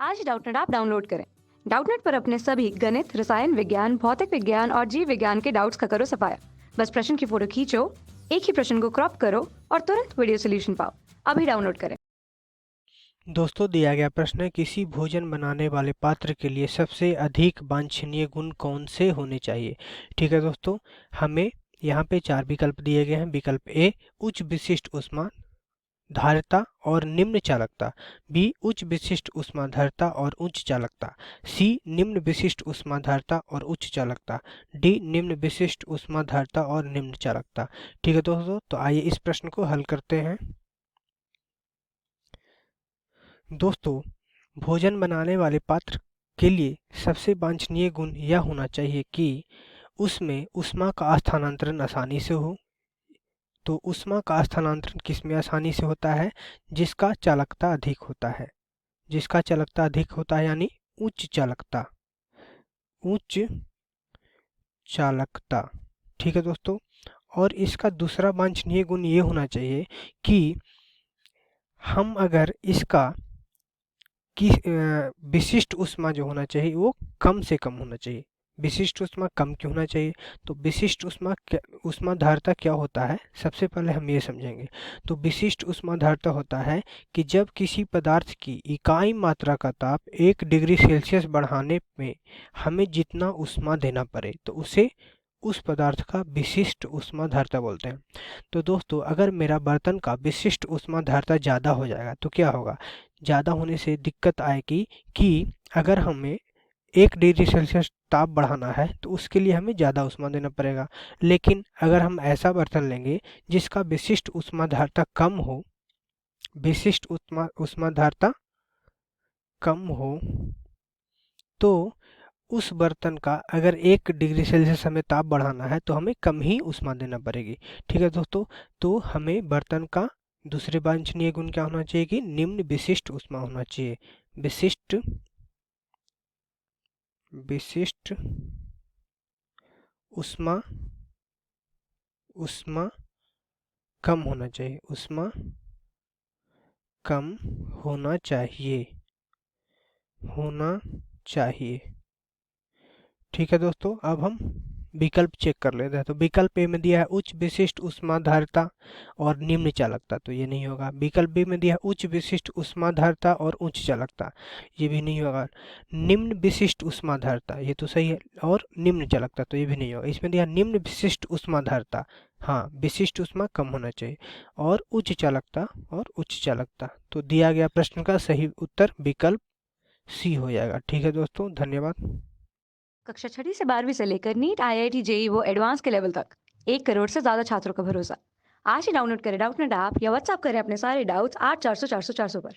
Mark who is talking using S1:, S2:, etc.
S1: आज ही Doubtnut app download करें। Doubtnut पर अपने सभी गणित, रसायन विज्ञान, भौतिक विज्ञान और जीव विज्ञान के डाउट्स का करो सफाया। बस प्रश्न की फोटो खींचो, एक ही प्रश्न को क्रॉप करो और तुरंत वीडियो सोल्यूशन पाओ। अभी डाउनलोड करें।
S2: दोस्तों, दिया गया प्रश्न है, किसी भोजन बनाने वाले पात्र के लिए सबसे अधिक वांछनीय गुण कौन से होने चाहिए। ठीक है दोस्तों, हमें यहाँ पे 4 विकल्प दिए गए हैं। विकल्प ए उच्च विशिष्ट ऊष्मा धारिता और निम्न चालकता, बी उच्च विशिष्ट ऊष्मा धारिता और उच्च चालकता, सी निम्न विशिष्ट ऊष्मा धारिता और उच्च चालकता, डी निम्न विशिष्ट ऊष्मा धारिता और निम्न चालकता। ठीक है दोस्तों, तो आइए इस प्रश्न को हल करते हैं। दोस्तों, भोजन बनाने वाले पात्र के लिए सबसे वांछनीय गुण यह होना चाहिए कि उसमें ऊष्मा का स्थानांतरण आसानी से हो। तो ऊष्मा का स्थानांतरण किसमें आसानी से होता है? जिसका चालकता अधिक होता है। जिसका चालकता अधिक होता है यानी उच्च चालकता। उच्च चालकता। ठीक है दोस्तों, और इसका दूसरा वांछनीय गुण ये होना चाहिए कि हम अगर इसका कि विशिष्ट ऊष्मा जो होना चाहिए वो कम से कम होना चाहिए। विशिष्ट ऊष्मा कम क्यों होना चाहिए? तो विशिष्ट ऊष्मा धारिता क्या होता है, सबसे पहले हम ये समझेंगे। तो विशिष्ट ऊष्मा धारिता होता है कि जब किसी पदार्थ की इकाई मात्रा का ताप 1 डिग्री सेल्सियस बढ़ाने में हमें जितना ऊष्मा देना पड़े तो उसे उस पदार्थ का विशिष्ट ऊष्मा धारिता बोलते हैं। तो दोस्तों, अगर मेरा बर्तन का विशिष्ट ऊष्मा धारिता ज़्यादा हो जाएगा तो क्या होगा? ज़्यादा होने से दिक्कत आएगी कि अगर हमें 1 डिग्री सेल्सियस ताप बढ़ाना है तो उसके लिए हमें ज़्यादा ऊष्मा देना पड़ेगा। लेकिन अगर हम ऐसा बर्तन लेंगे जिसका विशिष्ट ऊष्मा धारिता कम हो, विशिष्ट ऊष्मा धारिता कम हो, तो उस बर्तन का अगर 1 डिग्री सेल्सियस हमें ताप बढ़ाना है तो हमें कम ही ऊष्मा देना पड़ेगी। ठीक है दोस्तों, तो हमें बर्तन का दूसरे वांछनीय गुण क्या होना चाहिए कि निम्न विशिष्ट ऊष्मा होना चाहिए। विशिष्ट विशिष्ट ऊष्मा ऊष्मा कम होना चाहिए। ऊष्मा कम होना चाहिए होना चाहिए। ठीक है दोस्तों, अब हम विकल्प चेक कर लेते हैं। तो विकल्प ए में दिया है उच्च विशिष्ट ऊष्मा धारिता और निम्न चालकता, तो ये नहीं होगा। विकल्प बी में दिया है उच्च विशिष्ट ऊष्मा धारिता और उच्च चालकता, ये भी नहीं होगा। निम्न विशिष्ट ऊष्मा धारिता, ये तो सही है, और निम्न चालकता, तो ये भी नहीं होगा। इसमें दिया निम्न विशिष्ट ऊष्मा धारिता, हाँ, विशिष्ट ऊष्मा कम होना चाहिए, और उच्च चालकता और उच्च चालकता। तो दिया गया प्रश्न का सही उत्तर विकल्प सी हो जाएगा। ठीक है दोस्तों, धन्यवाद।
S1: कक्षा 6 से 12वीं से लेकर नीट, IIT, जेईई वो एडवांस के लेवल तक 1 करोड़ से ज्यादा छात्रों का भरोसा। आज ही डाउनलोड करें डाउटनेट ऐप या व्हाट्सएप करें अपने सारे डाउट्स 8400 400 400 पर।